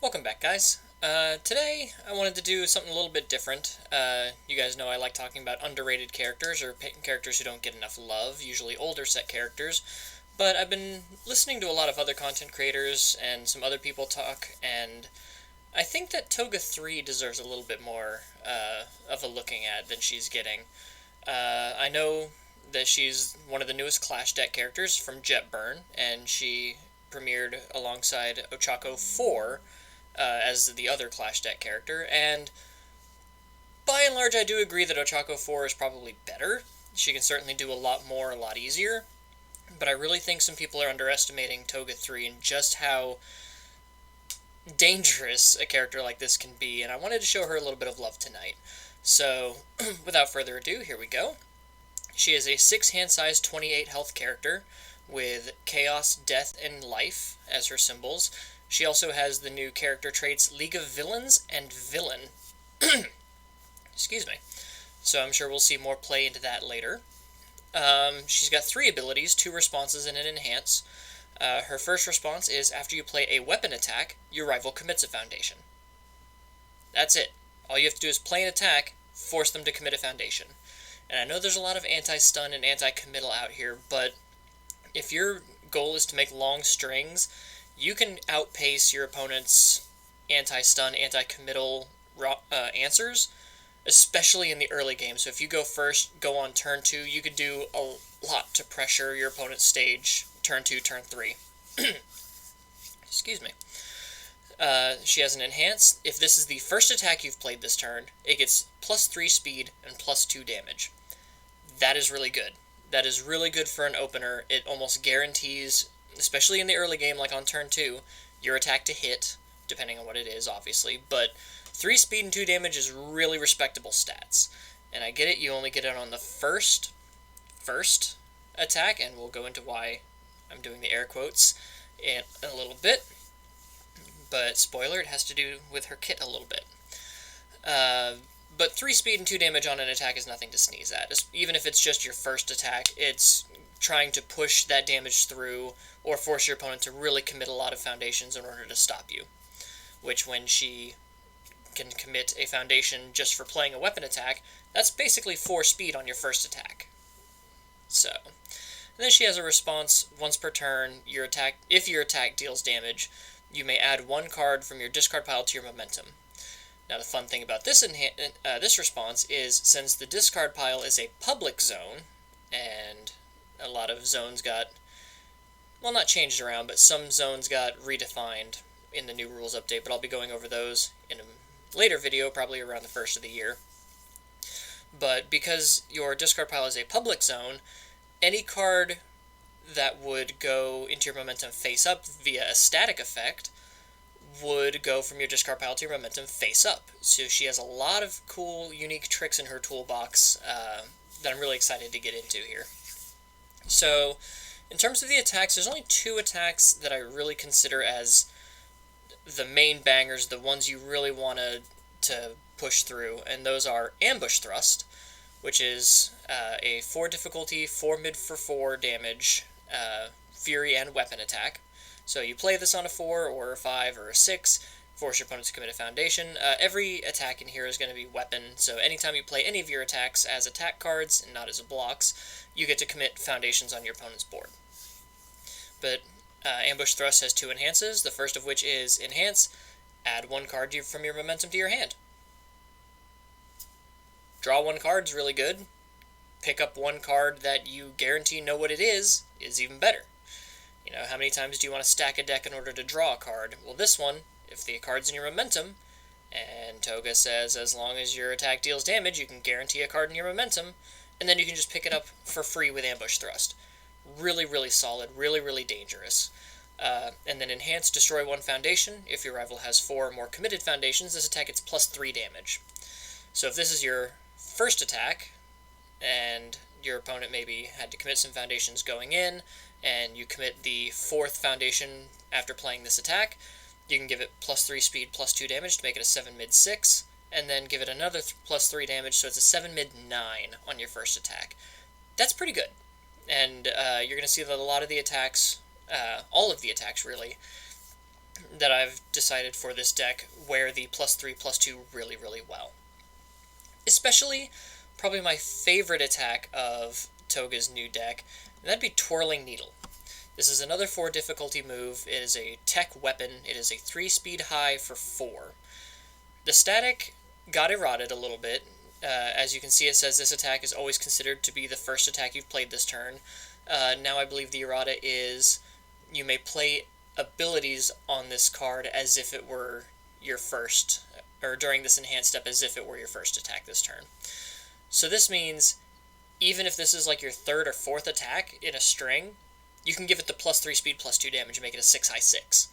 Welcome back, guys. Today, I wanted to do something a little bit different. You guys know I like talking about underrated characters, or characters who don't get enough love, usually older set characters. But I've been listening to a lot of other content creators and some other people talk, and I think that Toga 3 deserves a little bit more of a looking at than she's getting. I know that she's one of the newest Clash deck characters from Jetburn, and she premiered alongside Ochako 4 as the other Clash deck character, and by and large I do agree that Ochako 4 is probably better. She can certainly do a lot more, a lot easier, but I really think some people are underestimating Toga 3 and just how dangerous a character like this can be, and I wanted to show her a little bit of love tonight. So, without further ado, here we go. She is a 6 hand size 28 health character with Chaos, Death, and Life as her symbols. She also has the new character traits League of Villains and Villain. Excuse me. So I'm sure we'll see more play into that later. She's got 3 abilities, 2 responses, and an enhance. Her first response is after you play a weapon attack, your rival commits a foundation. That's it. All you have to do is play an attack, force them to commit a foundation. And I know there's a lot of anti-stun and anti-committal out here, but if your goal is to make long strings, you can outpace your opponent's anti-stun, anti-committal answers, especially in the early game. So if you go first, go on turn 2, you could do a lot to pressure your opponent's stage, turn 2, turn 3. Excuse me. She has an enhance. If this is the first attack you've played this turn, it gets plus 3 speed and plus 2 damage. That is really good. That is really good for an opener. It almost guarantees, especially in the early game like on turn 2, your attack to hit, depending on what it is, obviously, but 3 speed and 2 damage is really respectable stats. And I get it, you only get it on the first attack, and we'll go into why I'm doing the air quotes in a little bit. But spoiler, it has to do with her kit a little bit. But 3 speed and 2 damage on an attack is nothing to sneeze at. Even if it's just your first attack, it's trying to push that damage through or force your opponent to really commit a lot of foundations in order to stop you. Which, when she can commit a foundation just for playing a weapon attack, that's basically 4 speed on your first attack. So, and then she has a response once per turn. If your attack deals damage, you may add 1 card from your discard pile to your momentum. Now, the fun thing about this response is, since the discard pile is a public zone, and a lot of zones got, well, not changed around, but some zones got redefined in the new rules update, but I'll be going over those in a later video, probably around the first of the year. But because your discard pile is a public zone, any card that would go into your momentum face up via a static effect would go from your discard pile to your momentum face up. So she has a lot of cool, unique tricks in her toolbox that I'm really excited to get into here. So, in terms of the attacks, there's only 2 attacks that I really consider as the main bangers, the ones you really want to push through, and those are Ambush Thrust, which is a 4 difficulty, 4 mid for 4 damage, Fury and weapon attack. So you play this on a 4 or a 5 or a 6, force your opponent to commit a foundation. Every attack in here is going to be weapon, so anytime you play any of your attacks as attack cards and not as blocks, you get to commit foundations on your opponent's board. But Ambush Thrust has 2 enhances, the first of which is Enhance, add 1 card from your momentum to your hand. Draw 1 card is really good. Pick up 1 card that you guarantee know what it is even better. You know, how many times do you want to stack a deck in order to draw a card? Well, this one, if the card's in your momentum, and Toga says as long as your attack deals damage, you can guarantee a card in your momentum, and then you can just pick it up for free with Ambush Thrust. Really, really solid, really, really dangerous. And then Enhance, destroy 1 foundation. If your rival has 4 or more committed foundations, this attack gets plus 3 damage. So if this is your first attack, and your opponent maybe had to commit some foundations going in, and you commit the 4th foundation after playing this attack, you can give it plus 3 speed, plus 2 damage to make it a 7 mid 6, and then give it another plus 3 damage, so it's a 7 mid 9 on your first attack. That's pretty good. And you're going to see that a lot of the attacks, all of the attacks really, that I've decided for this deck wear the +3/+2 really, really well. Especially, probably my favorite attack of Toga's new deck, and that'd be Twirling Needle. This is another 4 difficulty move. It is a tech weapon. It is a 3 speed high for 4. The static got eroded a little bit. As you can see, it says this attack is always considered to be the first attack you've played this turn. Now I believe the errata is you may play abilities on this card as if it were your first, or during this enhanced step as if it were your first attack this turn. So this means even if this is like your 3rd or 4th attack in a string, you can give it the +3 speed, +2 damage, and make it a 6 high 6.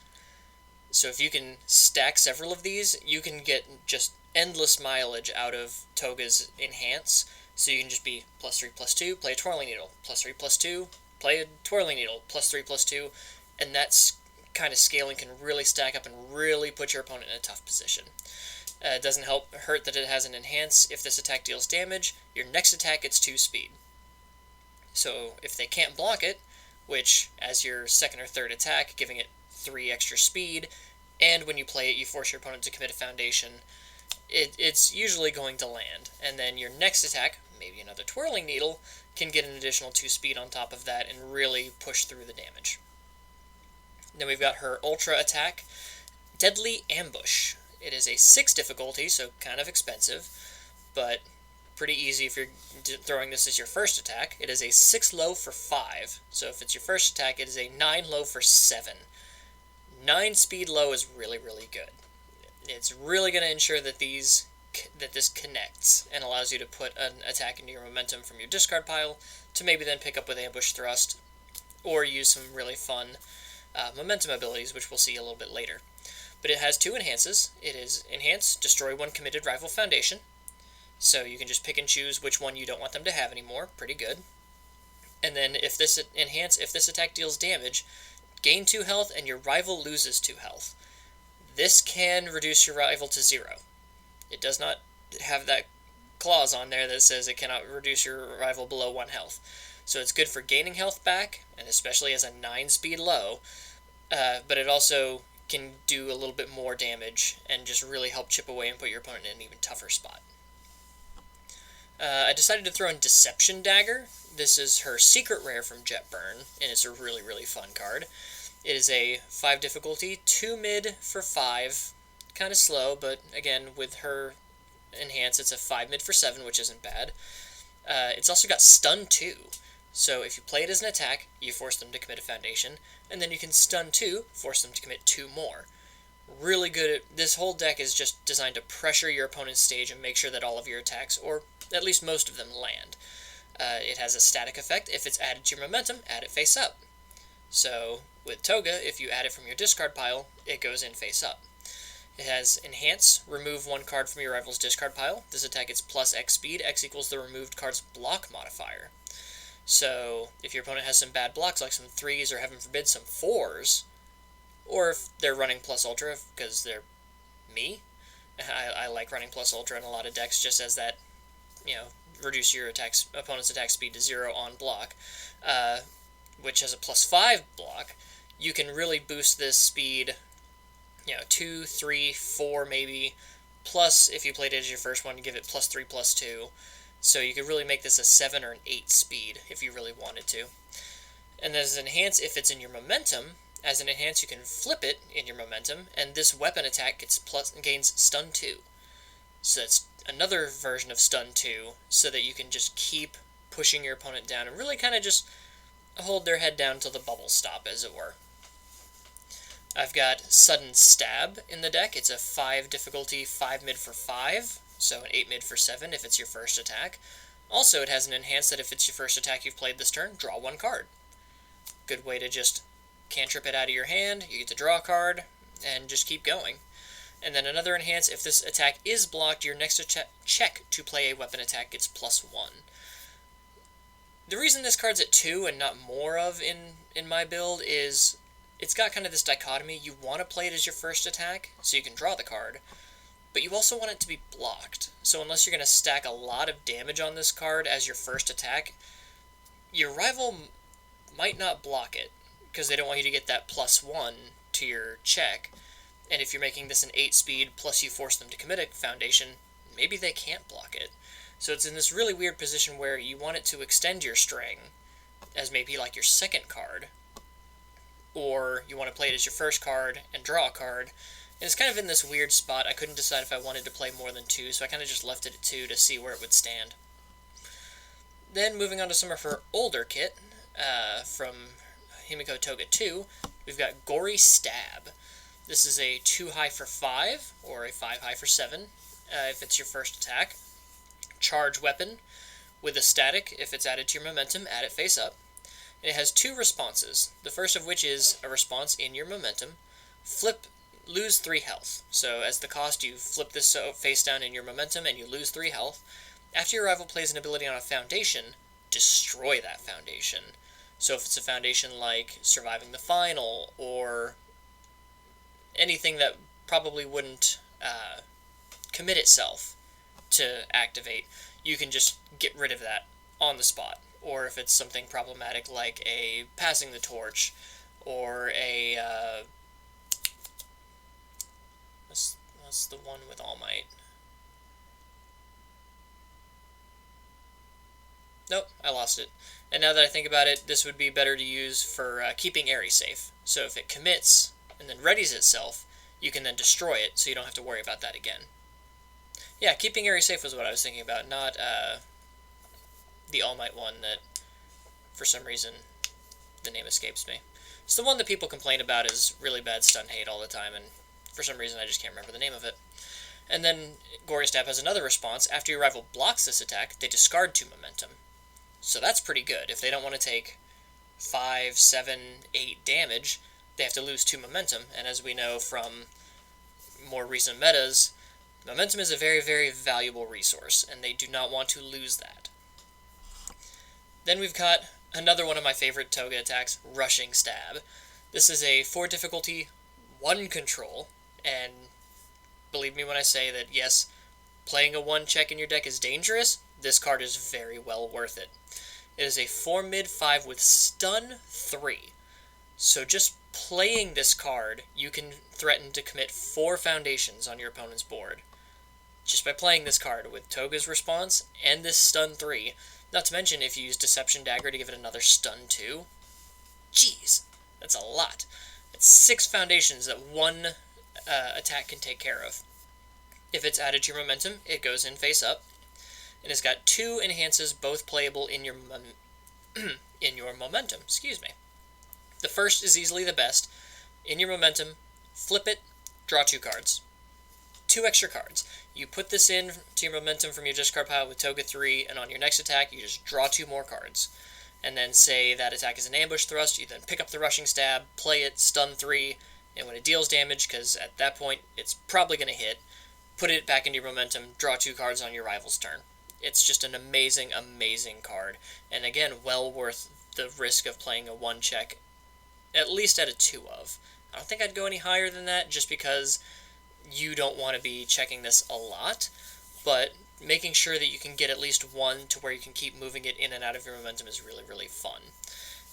So if you can stack several of these, you can get just endless mileage out of Toga's Enhance. So you can just be +3/+2, play a Twirling Needle, +3/+2, play a Twirling Needle, +3/+2, and that kind of scaling can really stack up and really put your opponent in a tough position. It doesn't hurt that it has an Enhance. If this attack deals damage, your next attack gets 2 speed. So if they can't block it, which as your 2nd or 3rd attack, giving it 3 extra speed, and when you play it you force your opponent to commit a foundation, it's usually going to land. And then your next attack, maybe another Twirling Needle, can get an additional 2 speed on top of that and really push through the damage. Then we've got her Ultra attack, Deadly Ambush. It is a 6 difficulty, so kind of expensive, but pretty easy if you're throwing this as your first attack. It is a 6 low for 5, so if it's your first attack, it is a 9 low for 7. 9 speed low is really, really good. It's really going to ensure that this connects and allows you to put an attack into your momentum from your discard pile to maybe then pick up with Ambush Thrust or use some really fun momentum abilities, which we'll see a little bit later. But it has 2 enhances. It is Enhance, destroy 1 committed rival foundation. So you can just pick and choose which one you don't want them to have anymore. Pretty good. And then if this attack deals damage, gain 2 health and your rival loses 2 health. This can reduce your rival to 0. It does not have that clause on there that says it cannot reduce your rival below 1 health. So it's good for gaining health back, and especially as a 9 speed low, but it also can do a little bit more damage and just really help chip away and put your opponent in an even tougher spot. I decided to throw in Deception Dagger. This is her secret rare from Jetburn, and it's a really, really fun card. It is a 5 difficulty, 2 mid for 5, kind of slow, but again, with her Enhance, it's a 5 mid for 7, which isn't bad. It's also got Stun 2, so if you play it as an attack, you force them to commit a foundation, and then you can Stun 2, force them to commit 2 more. Really good. This whole deck is just designed to pressure your opponent's stage and make sure that all of your attacks, or at least most of them, land. It has a static effect. If it's added to your momentum, add it face up. So with Toga, if you add it from your discard pile, it goes in face up. It has Enhance, remove 1 card from your rival's discard pile. This attack gets plus X speed. X equals the removed card's block modifier. So if your opponent has some bad blocks, like some 3s or heaven forbid some 4s, or if they're running plus Ultra because they're me, I like running plus Ultra in a lot of decks just as that, reduce your opponent's attack speed to 0 on block, which has a +5 block. You can really boost this speed, 2, 3, 4 maybe, plus if you played it as your first one, you give it +3/+2. So you could really make this a 7 or an 8 speed if you really wanted to. And as an Enhance, if it's in your momentum, as an Enhance you can flip it in your momentum, and this weapon attack gains Stun 2. So that's another version of Stun 2, so that you can just keep pushing your opponent down and really kind of just hold their head down till the bubbles stop, as it were. I've got Sudden Stab in the deck. It's a 5 difficulty, 5 mid for 5, so an 8 mid for 7 if it's your first attack. Also, it has an Enhance that if it's your first attack you've played this turn, draw 1 card. Good way to just cantrip it out of your hand, you get to draw a card, and just keep going. And then another Enhance, if this attack is blocked, your next check to play a weapon attack gets +1. The reason this card's at 2 and not more of in my build is it's got kind of this dichotomy. You want to play it as your first attack, so you can draw the card, but you also want it to be blocked. So unless you're going to stack a lot of damage on this card as your first attack, your rival might not block it, because they don't want you to get that +1 to your check, and if you're making this an 8 speed plus you force them to commit a foundation, maybe they can't block it. So it's in this really weird position where you want it to extend your string as maybe like your second card, or you want to play it as your first card and draw a card. And it's kind of in this weird spot. I couldn't decide if I wanted to play more than 2, so I kind of just left it at 2 to see where it would stand. Then moving on to some of her older kit, from Himiko Toga II, we've got Gory Stab. This is a 2 high for 5, or a 5 high for 7, if it's your first attack. Charge weapon with a static. If it's added to your momentum, add it face up. And it has 2 responses, the first of which is a response in your momentum. Lose 3 health. So as the cost, you flip this face down in your momentum and you lose 3 health. After your rival plays an ability on a foundation, destroy that foundation. So if it's a foundation like surviving the final, or anything that probably wouldn't commit itself to activate, you can just get rid of that on the spot. Or if it's something problematic like a passing the torch, or a what's the one with All Might? Nope, I lost it. And now that I think about it, this would be better to use for keeping Aerie safe. So if it commits and then readies itself, you can then destroy it, so you don't have to worry about that again. Yeah, keeping Aerie safe was what I was thinking about, not the All Might one that, for some reason, the name escapes me. It's the one that people complain about is really bad stun hate all the time, and for some reason I just can't remember the name of it. And then Gory Stab has another response. After your rival blocks this attack, they discard 2 momentum. So that's pretty good. If they don't want to take 5, 7, 8 damage, they have to lose 2 momentum, and as we know from more recent metas, momentum is a very, very valuable resource, and they do not want to lose that. Then we've got another one of my favorite Toga attacks, Rushing Stab. This is a 4 difficulty, 1 control, and believe me when I say that, yes, playing a 1 check in your deck is dangerous. This card is very well worth it. It is a 4 mid 5 with stun 3. So just playing this card, you can threaten to commit 4 foundations on your opponent's board. Just by playing this card with Toga's response and this stun 3. Not to mention if you use Deception Dagger to give it another stun 2. Jeez, that's a lot. It's 6 foundations that 1 attack can take care of. If it's added to your momentum, it goes in face up. And it's got 2 enhances, both playable in your in your momentum. Excuse me. The first is easily the best. In your momentum, flip it, draw 2 cards. 2 extra cards. You put this in to your momentum from your discard pile with Toga 3, and on your next attack, you just draw 2 more cards. And then say that attack is an ambush thrust, you then pick up the Rushing Stab, play it, stun 3, and when it deals damage, because at that point it's probably going to hit, put it back into your momentum, draw 2 cards on your rival's turn. It's just an amazing, amazing card. And again, well worth the risk of playing a 1 check, at least at a 2 of. I don't think I'd go any higher than that, just because you don't want to be checking this a lot, but making sure that you can get at least 1 to where you can keep moving it in and out of your momentum is really, really fun.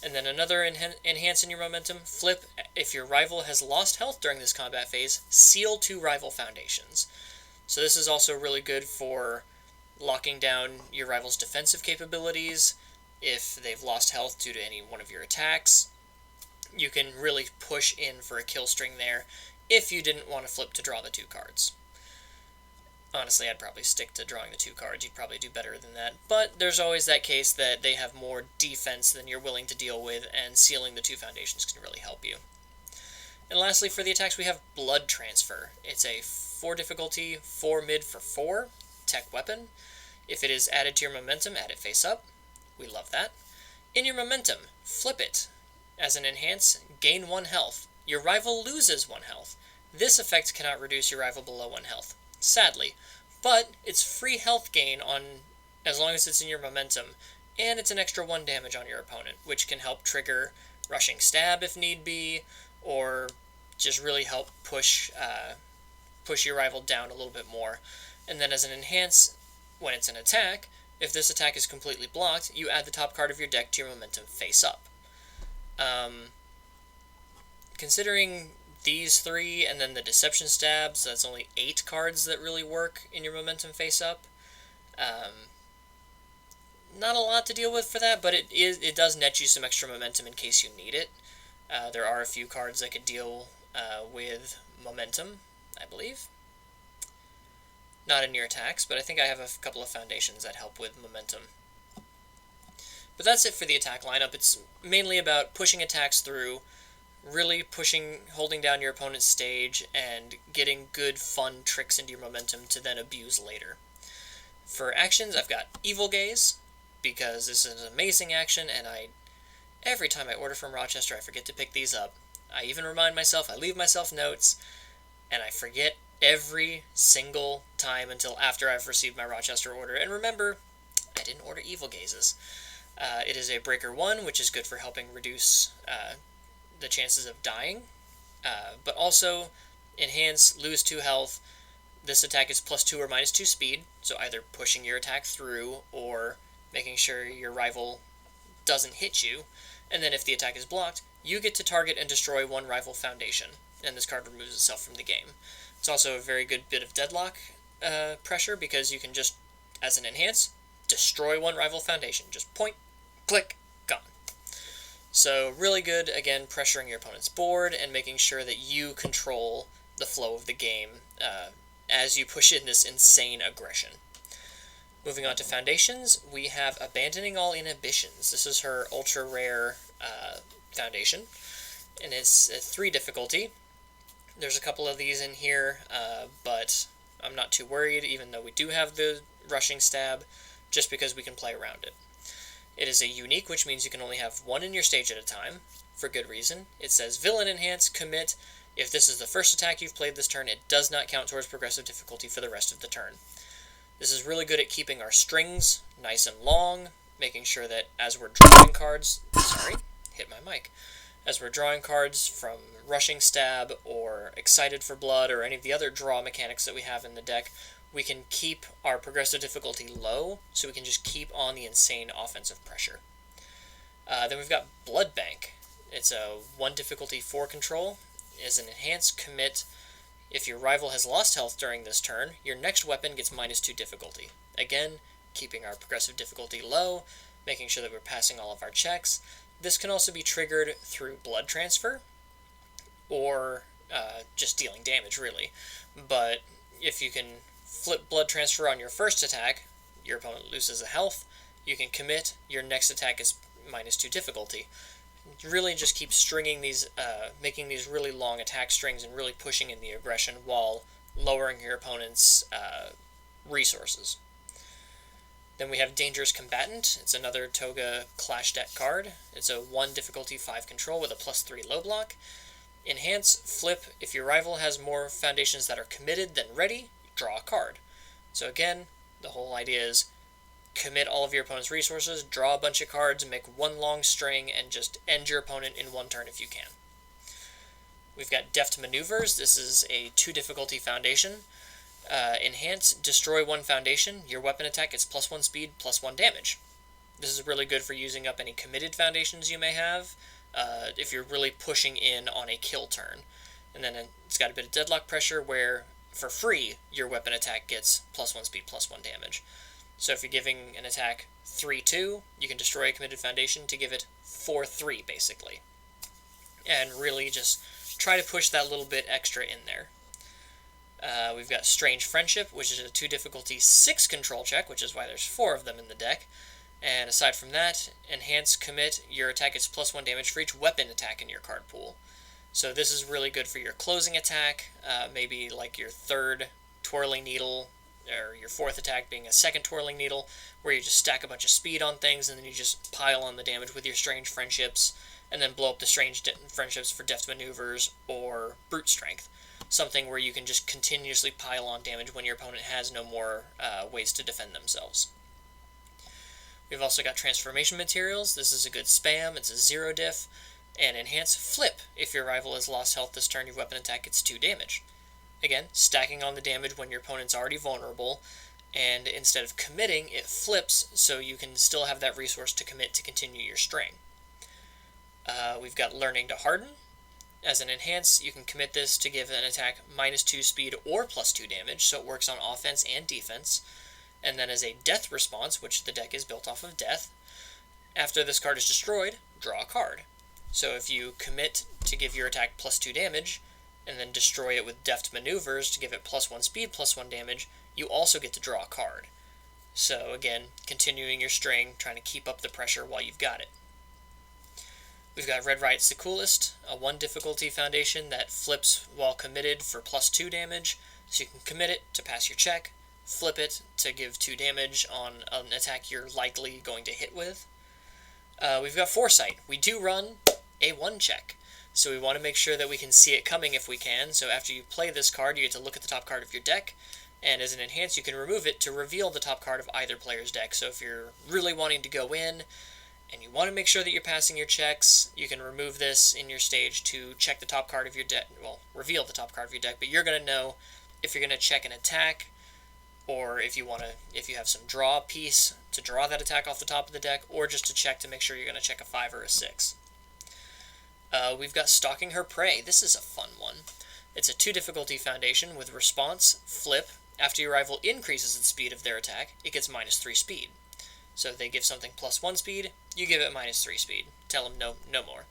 And then another enhance in your momentum, flip. If your rival has lost health during this combat phase, seal 2 rival foundations. So this is also really good for locking down your rival's defensive capabilities. If they've lost health due to any one of your attacks, you can really push in for a kill string there if you didn't want to flip to draw the 2 cards. Honestly, I'd probably stick to drawing the 2 cards. You'd probably do better than that. But there's always that case that they have more defense than you're willing to deal with, and sealing the 2 foundations can really help you. And lastly, for the attacks, we have Blood Transfer. It's a 4 difficulty, 4 mid for 4, tech weapon. If it is added to your momentum, add it face up. We love that. In your momentum, flip it. As an enhance, gain 1 health. Your rival loses 1 health. This effect cannot reduce your rival below 1 health, sadly, but it's free health gain on as long as it's in your momentum, and it's an extra 1 damage on your opponent, which can help trigger Rushing Stab if need be, or just really help push your rival down a little bit more. And then as an enhance, when it's an attack, if this attack is completely blocked, you add the top card of your deck to your momentum face up. Considering these 3, and then the Deception Stab, so that's only 8 cards that really work in your momentum face-up. Not a lot to deal with for that, but it does net you some extra momentum in case you need it. There are a few cards that could deal with momentum, I believe. Not in your attacks, but I think I have a couple of foundations that help with momentum. But that's it for the attack lineup. It's mainly about pushing attacks through, really pushing, holding down your opponent's stage, and getting good, fun tricks into your momentum to then abuse later. For actions, I've got Evil Gaze, because this is an amazing action, and every time I order from Rochester, I forget to pick these up. I even remind myself, I leave myself notes, and I forget every single time until after I've received my Rochester order. And remember, I didn't order Evil Gazes. It is a Breaker 1, which is good for helping reduce the chances of dying, but also enhance, lose 2 health. This attack is +2 or -2 speed, so either pushing your attack through or making sure your rival doesn't hit you. And then if the attack is blocked, you get to target and destroy 1 rival foundation, and this card removes itself from the game. It's also a very good bit of deadlock pressure, because you can just, as an enhance, destroy 1 rival foundation. Just point, click, gone. So really good, again, pressuring your opponent's board and making sure that you control the flow of the game as you push in this insane aggression. Moving on to foundations, we have Abandoning All Inhibitions. This is her ultra rare foundation, and it's a 3 difficulty. There's a couple of these in here, but I'm not too worried, even though we do have the Rushing Stab, just because we can play around it. It is a unique, which means you can only have 1 in your stage at a time, for good reason. It says Villain Enhance, commit. If this is the first attack you've played this turn, it does not count towards progressive difficulty for the rest of the turn. This is really good at keeping our strings nice and long, making sure that as we're drawing cards, as we're drawing cards from Rushing Stab or Excited for Blood or any of the other draw mechanics that we have in the deck, we can keep our progressive difficulty low, so we can just keep on the insane offensive pressure. Then we've got Blood Bank. It's a 1 difficulty 4 control. As an enhance, commit. If your rival has lost health during this turn, your next weapon gets -2 difficulty. Again, keeping our progressive difficulty low, making sure that we're passing all of our checks. This can also be triggered through blood transfer, or just dealing damage, really. But if you can flip blood transfer on your first attack, your opponent loses a health, you can commit, your next attack is -2 difficulty. Really just keep stringing these, making these really long attack strings and really pushing in the aggression while lowering your opponent's resources. Then we have Dangerous Combatant. It's another Toga Clash deck card. It's a 1 difficulty 5 control with a +3 low block. Enhance, flip. If your rival has more foundations that are committed than ready, draw a card. So again, the whole idea is commit all of your opponent's resources, draw a bunch of cards, make 1 long string, and just end your opponent in 1 turn if you can. We've got Deft Maneuvers. This is a 2 difficulty foundation. Enhance, destroy 1 foundation. Your weapon attack gets +1 speed, +1 damage. This is really good for using up any committed foundations you may have, if you're really pushing in on a kill turn. And then it's got a bit of deadlock pressure where, for free, your weapon attack gets +1 speed, +1 damage. So if you're giving an attack 3-2, you can destroy a committed foundation to give it 4-3, basically. And really just try to push that little bit extra in there. We've got Strange Friendship, which is a 2 difficulty 6 control check, which is why there's 4 of them in the deck. And aside from that, Enhance, commit, your attack gets +1 damage for each weapon attack in your card pool. So this is really good for your closing attack, maybe like your 3rd Twirling Needle, or your 4th attack being a 2nd Twirling Needle, where you just stack a bunch of speed on things, and then you just pile on the damage with your Strange Friendships, and then blow up the Strange Friendships for Deft Maneuvers or Brute Strength. Something where you can just continuously pile on damage when your opponent has no more ways to defend themselves. We've also got Transformation Materials. This is a good spam. It's a 0 diff. And Enhance, flip. If your rival has lost health this turn, your weapon attack gets 2 damage. Again, stacking on the damage when your opponent's already vulnerable, and instead of committing, it flips, so you can still have that resource to commit to continue your string. We've got Learning to Harden. As an enhance, you can commit this to give an attack -2 speed or +2 damage, so it works on offense and defense. And then as a death response, which the deck is built off of death, after this card is destroyed, draw a card. So if you commit to give your attack +2 damage, and then destroy it with deft maneuvers to give it +1 speed, +1 damage, you also get to draw a card. So again, continuing your string, trying to keep up the pressure while you've got it. We've got Red Riot's the Coolest, a 1 difficulty foundation that flips while committed for +2 damage, so you can commit it to pass your check, flip it to give 2 damage on an attack you're likely going to hit with. We've got Foresight. We do run a 1 check, so we want to make sure that we can see it coming if we can. So after you play this card, you get to look at the top card of your deck, and as an enhance, you can remove it to reveal the top card of either player's deck. So if you're really wanting to go in, and you want to make sure that you're passing your checks, you can remove this in your stage to check the top card of your deck, well, reveal the top card of your deck, but you're going to know if you're going to check an attack, or if you have some draw piece to draw that attack off the top of the deck, or just to check to make sure you're going to check a 5 or a 6. We've got Stalking Her Prey. This is a fun one. It's a 2 difficulty foundation with response, flip. After your rival increases the speed of their attack, it gets -3 speed. So if they give something +1 speed, you give it -3 speed. Tell them no more.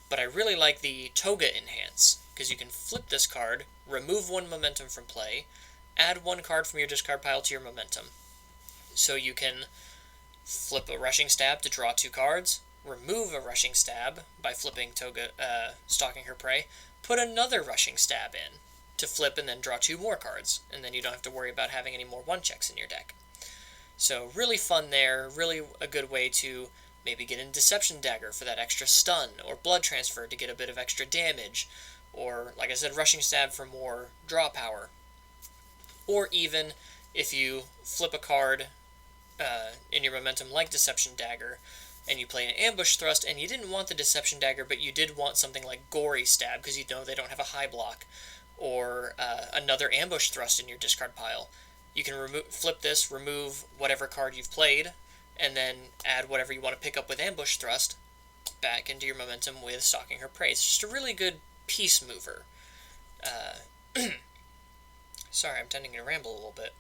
But I really like the Toga Enhance, because you can flip this card, remove 1 momentum from play, add 1 card from your discard pile to your momentum. So you can flip a Rushing Stab to draw 2 cards, remove a Rushing Stab by flipping Stalking Her Prey, put another Rushing Stab in to flip and then draw 2 more cards, and then you don't have to worry about having any more 1 checks in your deck. So really fun there, really a good way to maybe get in Deception Dagger for that extra stun, or Blood Transfer to get a bit of extra damage, or, like I said, Rushing Stab for more draw power. Or even, if you flip a card in your momentum like Deception Dagger, and you play an Ambush Thrust, and you didn't want the Deception Dagger, but you did want something like Gory Stab, because you know they don't have a high block, or another Ambush Thrust in your discard pile, you can flip this, remove whatever card you've played, and then add whatever you want to pick up with Ambush Thrust back into your momentum with Stalking Her Prey. It's just a really good piece mover. Sorry, I'm tending to ramble a little bit.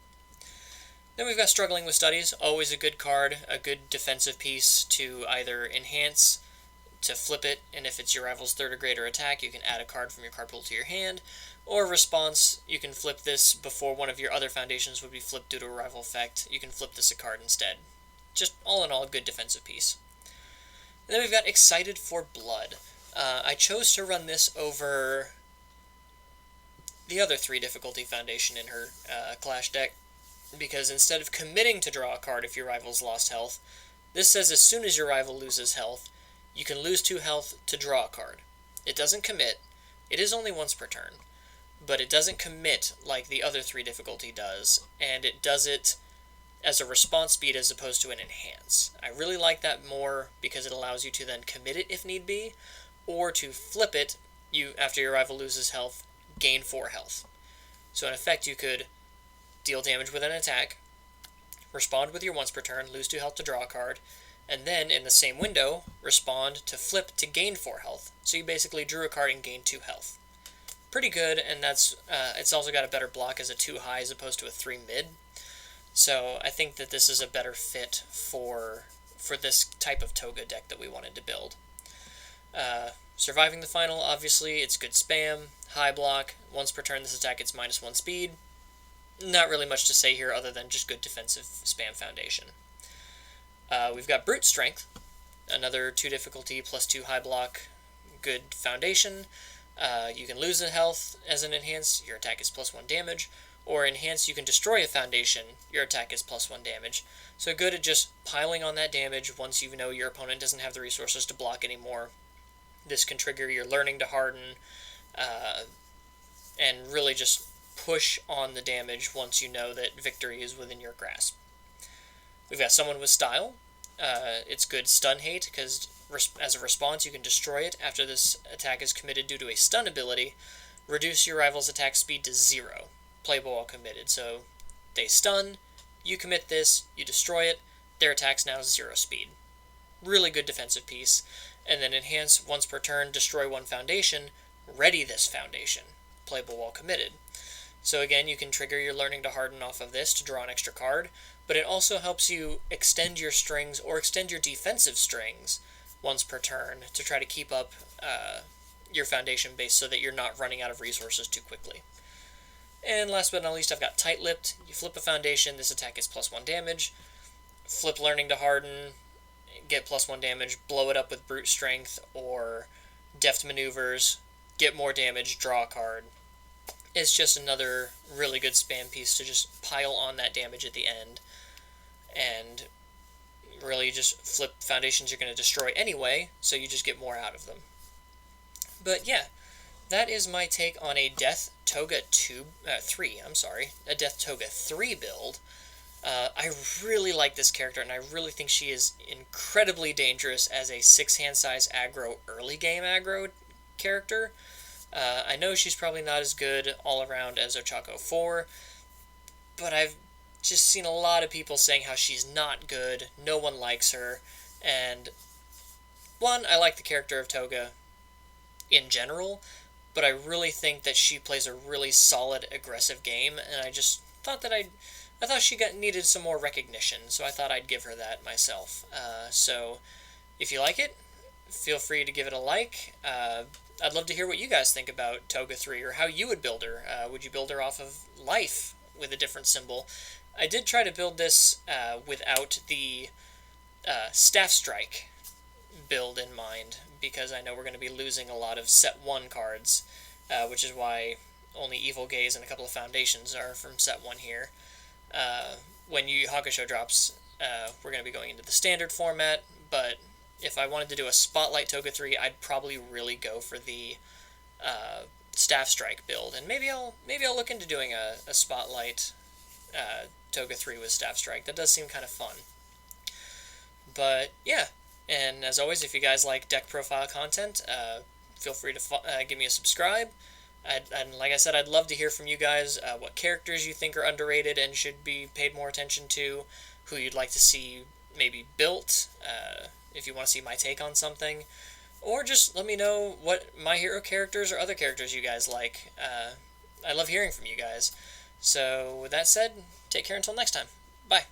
Then we've got Struggling with Studies, always a good card, a good defensive piece to either enhance, to flip it, and if it's your rival's 3rd or greater attack, you can add a card from your card pool to your hand, or response, you can flip this before one of your other foundations would be flipped due to a rival effect. You can flip this a card instead. Just all in all, a good defensive piece. And then we've got Excited for Blood. I chose to run this over the other 3 difficulty foundation in her Clash deck, because instead of committing to draw a card if your rival's lost health, this says as soon as your rival loses health, you can lose 2 health to draw a card. It doesn't commit. It is only once per turn, but it doesn't commit like the other 3 difficulty does, and it does it as a response speed as opposed to an enhance. I really like that more because it allows you to then commit it if need be, or to flip it, after your rival loses health, gain 4 health. So in effect, you could deal damage with an attack, respond with your once per turn, lose 2 health to draw a card, and then, in the same window, respond to flip to gain 4 health. So you basically drew a card and gained 2 health. Pretty good, and it's also got a better block as a 2 high as opposed to a 3 mid. So I think that this is a better fit for this type of Toga deck that we wanted to build. Surviving the Final, obviously, it's good spam, high block, once per turn this attack gets -1 speed. Not really much to say here other than just good defensive spam foundation. We've got Brute Strength, another 2 difficulty plus 2 high block, good foundation. You can lose a health as an enhance, your attack is +1 damage, or enhance, you can destroy a foundation, your attack is +1 damage. So good at just piling on that damage once you know your opponent doesn't have the resources to block anymore. This can trigger your Learning to Harden, and really just push on the damage once you know that victory is within your grasp. We've got Someone with Style. It's good stun hate, because as a response you can destroy it after this attack is committed due to a stun ability. Reduce your rival's attack speed to 0. Playable while committed. So they stun, you commit this, you destroy it, their attack's now 0 speed. Really good defensive piece. And then enhance, once per turn, destroy 1 foundation, ready this foundation, playable while committed. So again, you can trigger your Learning to Harden off of this to draw an extra card, but it also helps you extend your strings or extend your defensive strings once per turn to try to keep up your foundation base so that you're not running out of resources too quickly. And last but not least, I've got Tight-Lipped. You flip a foundation, this attack gets +1 damage. Flip Learning to Harden, get +1 damage, blow it up with Brute Strength or Deft Maneuvers, get more damage, draw a card. It's just another really good spam piece to just pile on that damage at the end. And really just flip foundations you're going to destroy anyway, so you just get more out of them. But yeah, that is my take on a Death Toga 3, a Death Toga 3 build. I really like this character, and I really think she is incredibly dangerous as a 6-hand size aggro, early game aggro character. I know she's probably not as good all around as Ochako 4, but I've just seen a lot of people saying how she's not good, no one likes her, and one, I like the character of Toga in general, but I really think that she plays a really solid, aggressive game, and I just thought that I thought she needed some more recognition, so I thought I'd give her that myself. So, if you like it, feel free to give it a like. I'd love to hear what you guys think about Toga 3, or how you would build her. Would you build her off of life with a different symbol? I did try to build this without the Staff Strike build in mind, because I know we're going to be losing a lot of set 1 cards, which is why only Evil Gaze and a couple of Foundations are from set 1 here. When Yu Yu Hakusho drops, we're going to be going into the standard format, but if I wanted to do a Spotlight Toga 3, I'd probably really go for the Staff Strike build, and maybe I'll look into doing a Spotlight Toga 3 with Staff Strike. That does seem kind of fun. But yeah, and as always, if you guys like deck profile content, feel free to give me a subscribe. And like I said, I'd love to hear from you guys what characters you think are underrated and should be paid more attention to, who you'd like to see maybe built, if you want to see my take on something, or just let me know what My Hero characters or other characters you guys like. I love hearing from you guys. So with that said, take care until next time. Bye.